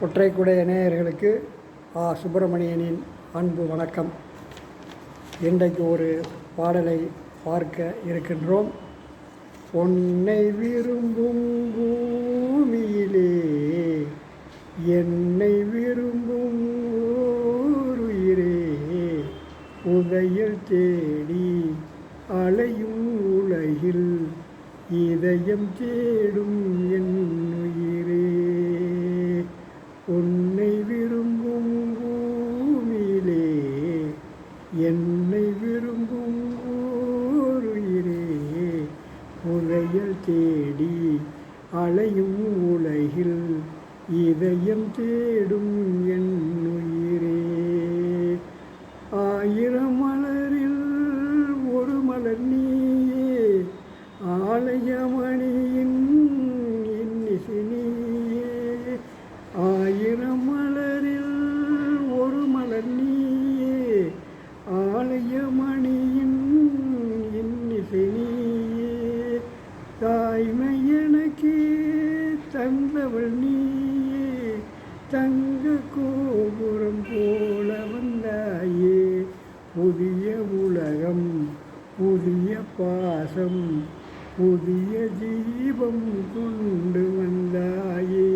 கொற்றைக்குடை நேயர்களுக்கு சுப்பிரமணியனின் அன்பு வணக்கம். இன்றைக்கு ஒரு பாடலை பார்க்க இருக்கின்றோம். பொன்னை விரும்பும் பூமியிலே என்னை விரும்பும் ஓருயிரே, உதயல் தேடி அலையும் உலகில் இதயம் தேடும் என் உயிரே. உன்னை விரும்பும் பூமியிலே என்னை விரும்பும் ஓருயிரே, உதயல் தேடி அலையும் உலகில் இதயம் தேடும் என் உயிரே. ஆயிரம் மலரில் ஒரு மலர் நீயே, ஆலயமணியின் இன்னிசை நீயே. ஆயிரம் மலரில் ஒரு மலர் நீயே, ஆலயமணியின் இன்னிசை நீயே. தாய்மை எனக்கு தந்தவள் நீயே, தங்க கோபுரம் போல வந்தாயே. புதிய உலகம், புதிய பாசம், புதிய தீபம் கொண்டு வந்தாயே.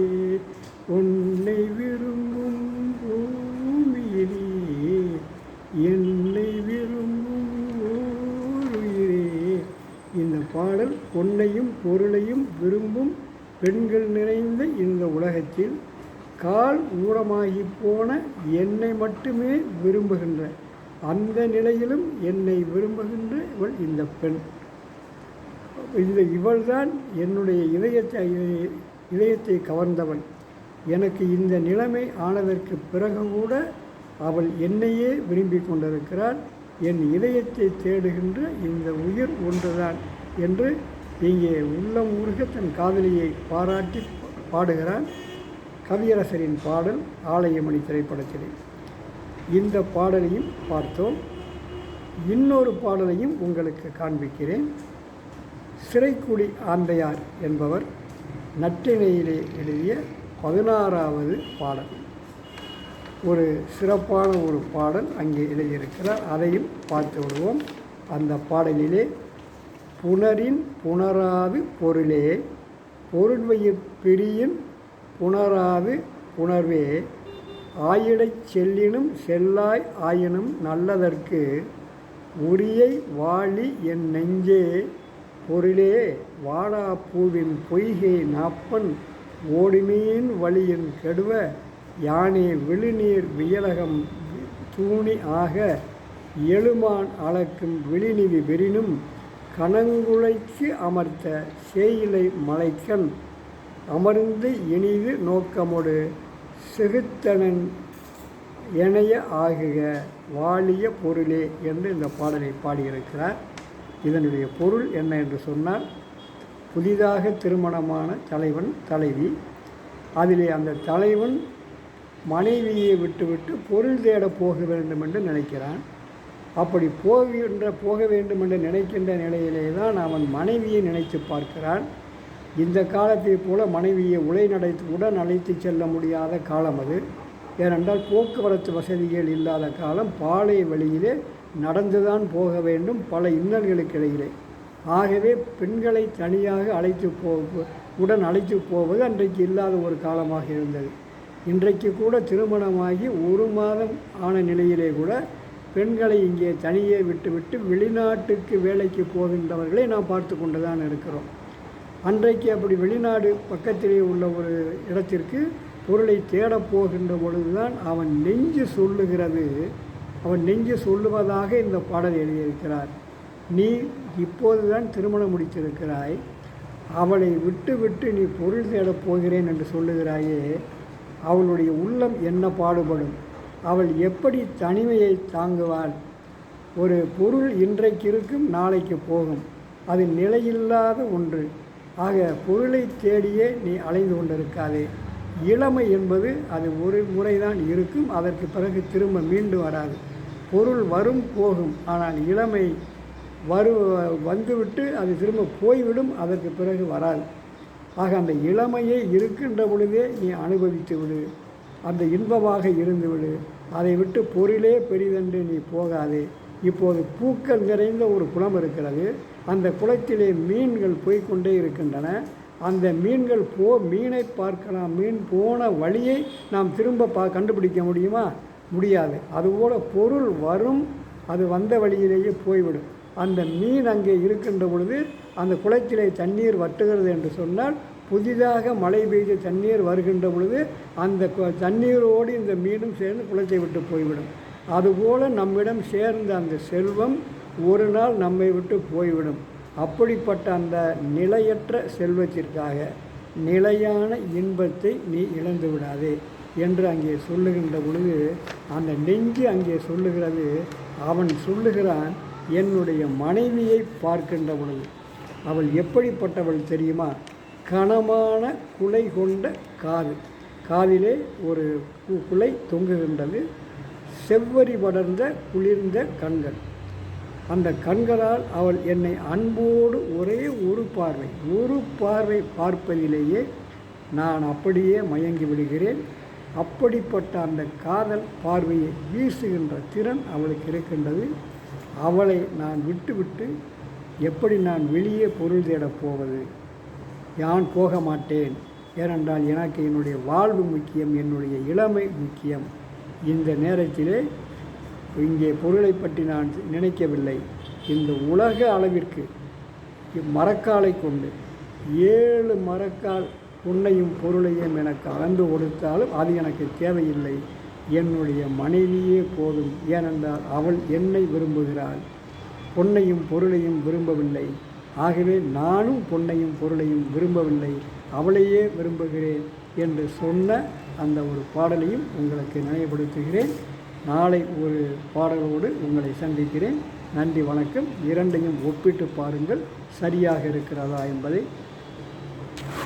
உன்னை விரும்பும் பூமியிலே என்னை விரும்பும் ஓருயிரே. இந்த பாடல் பொன்னையும் பொருளையும் விரும்பும் பெண்கள் நிறைந்த இந்த உலகத்தில் கால் ஊனமாகி போன என்னை மட்டுமே விரும்புகின்ற அந்த நிலையிலும் என்னை விரும்புகின்ற இவள் இந்த பெண். இவள்தான் என்னுடைய இதயத்தை கவர்ந்தவள். எனக்கு இந்த நிலைமை ஆனதற்கு பிறகு கூட அவள் என்னையே விரும்பி கொண்டிருக்கிறாள். என் இதயத்தை தேடுகின்ற இந்த உயிர் ஒன்றுதான் என்று இங்கே உள்ளம் உருக தன் காதலியை பாராட்டி பாடுகிறான் கவியரசரின் பாடல் ஆலயமணி திரைப்படத்திலே. இந்த பாடலையும் பார்த்தோம். இன்னொரு பாடலையும் உங்களுக்கு காண்பிக்கிறேன். சிறைக்குடி ஆந்தையார் என்பவர் நற்றிணையிலே எழுதிய 16வது பாடல். ஒரு சிறப்பான ஒரு பாடல் அங்கே எழுதியிருக்கிறார். அதையும் பார்த்து விடுவோம். அந்த பாடலிலே புணரின் புணராது பொருளே, பொருள்வயிற் பிரியின் புணராது புணர்வே, ஆயிடைச் செல்லினும் செல்லாய் ஆயினும் நல்லதற்கு உரியை வாழி என் நெஞ்சே. பொருளே வாடா பூவின் பொய்கை நாப்பன், ஓடுமீன் வழியின் கெடுவ, யானே விழுநீர் வியலகம் தூணி ஆக, எழுமான் அளக்கும் விழிநிதி பெறினும், கனங்குலைக்கு அமர்த்த சேயிலை மலைக்கண், அமர்ந்து இனிது நோக்கமொடு செகுத்தனன் எனைய ஆகுக வாழிய பொருளே என்று இந்த பாடலை பாடியிருக்கிறார். இதனுடைய பொருள் என்ன என்று சொன்னால், புதிதாக திருமணமான தலைவன் தலைவி, அதிலே அந்த தலைவன் மனைவியை விட்டுவிட்டு பொருள் தேட போக வேண்டும் என்று நினைக்கிறான். அப்படி போக வேண்டும் என்று நினைக்கின்ற நிலையிலே தான் அவன் மனைவியை நினைத்து பார்க்கிறான். இந்த காலத்தை போல மனைவியை உடன் அழைத்து செல்ல முடியாத காலம் அது. ஏனென்றால் போக்குவரத்து வசதிகள் இல்லாத காலம். பாலை வழியிலே நடந்துதான் போக வேண்டும், பல இன்னல்களுக்கு இடையிலே. ஆகவே பெண்களை தனியாக உடன் அழைத்து போவது அன்றைக்கு இல்லாத ஒரு காலமாக இருந்தது. இன்றைக்கு கூட திருமணமாகி ஒரு மாதம் ஆன நிலையிலே கூட பெண்களை இங்கே தனியே விட்டுவிட்டு வெளிநாட்டுக்கு வேலைக்கு போகின்றவர்களை நாம் பார்த்து கொண்டு தான் இருக்கிறோம். அன்றைக்கு அப்படி வெளிநாடு பக்கத்திலே உள்ள ஒரு இடத்திற்கு பொருளை தேடப் போகின்ற பொழுதுதான் அவன் நெஞ்சு சொல்லுகிறது. அவன் நெஞ்சு சொல்லுவதாக இந்த பாடல் எழுதியிருக்கிறார். நீ இப்போதுதான் திருமணம் முடித்திருக்கிறாய், அவளை விட்டு நீ பொருள் தேடப் போகிறேன் என்று சொல்லுகிறாயே, அவளுடைய உள்ளம் என்ன பாடுபடும்? அவள் எப்படி தனிமையை தாங்குவாள்? ஒரு பொருள் இன்றைக்கு இருக்கும், நாளைக்கு போகும். அது நிலையில்லாத ஒன்று. ஆக பொருளை தேடியே நீ அலைந்து கொண்டிருக்காதே. இளமை என்பது அது ஒரு முறைதான் இருக்கும், அதற்கு பிறகு திரும்ப மீண்டு வராது. பொருள் வரும் போகும், ஆனால் இளமை வந்துவிட்டு அது திரும்ப போய்விடும், அதற்கு பிறகு வராது. ஆக அந்த இளமையை இருக்கின்ற பொழுதே நீ அனுபவித்து விடு. அந்த இன்பமாக இருந்துவிடு. அதை விட்டு பொருளே பெரிதென்று நீ போகாதே. இப்போது பூக்கள் நிறைந்த ஒரு குளம் இருக்கிறது. அந்த குளத்திலே மீன்கள் போய்கொண்டே இருக்கின்றன. அந்த மீன்கள் மீனை பார்க்கலாம். மீன் போன வழியை நாம் திரும்ப கண்டுபிடிக்க முடியுமா? முடியாது. அதுபோல் பொருள் வரும், அது வந்த வழியிலேயே போய்விடும். அந்த மீன் அங்கே இருக்கின்ற பொழுது அந்த குளத்திலே தண்ணீர் வட்டுகிறது என்று சொன்னால், புதிதாக மழை பெய்து தண்ணீர் வருகின்ற பொழுது அந்த தண்ணீரோடு இந்த மீனும் சேர்ந்து குளத்தை விட்டு போய்விடும். அதுபோல் நம்மிடம் சேர்ந்த அந்த செல்வம் ஒரு நாள் நம்மை விட்டு போய்விடும். அப்படிப்பட்ட அந்த நிலையற்ற செல்வத்திற்காக நிலையான இன்பத்தை நீ இழந்து விடாதே என்று அங்கே சொல்லுகின்ற பொழுது, அந்த நெஞ்சு அங்கே சொல்லுகிறது. அவன் சொல்லுகிறான், என்னுடைய மனைவியை பார்க்கின்ற பொழுது அவள் எப்படிப்பட்டவள் தெரியுமா? கனமான குலை கொண்ட காதிலே ஒரு குலை தொங்குகின்றது. செவ்வரி படர்ந்த குளிர்ந்த கண்கள். அந்த கண்களால் அவள் என்னை அன்போடு ஒரே ஒரு பார்வை பார்ப்பதிலேயே நான் அப்படியே மயங்கி விடுகிறேன். அப்படிப்பட்ட அந்த காதல் பார்வையை வீசுகின்ற திறன் அவளுக்கு இருக்கின்றது. அவளை நான் விட்டு எப்படி நான் வெளியே பொருள் தேடப் போவது? யான் போக மாட்டேன். ஏனென்றால் எனக்கு என்னுடைய வாழ்வு முக்கியம், என்னுடைய இளமை முக்கியம். இந்த நேரத்திலே இங்கே பொருளை பற்றி நான் நினைக்கவில்லை. இந்த உலக அளவிற்கு மரக்காலை கொண்டு 7 மரக்கால் பொன்னையும் பொருளையும் எனக்கு அளந்து கொடுத்தாலும் அது எனக்கு தேவையில்லை. என்னுடைய மனைவியே போதும். ஏனென்றால் அவள் என்னை விரும்புகிறாள், பொன்னையும் பொருளையும் விரும்பவில்லை. ஆகவே நானும் பொன்னையும் பொருளையும் விரும்பவில்லை, அவளையே விரும்புகிறேன் என்று சொன்ன அந்த ஒரு பாடலையும் உங்களுக்கு நினைவுபடுத்துகிறேன். நாளை ஒரு பாடலோடு உங்களை சந்திக்கிறேன். நன்றி, வணக்கம். இரண்டையும் ஒப்பிட்டு பாருங்கள், சரியாக இருக்கிறதா என்பதை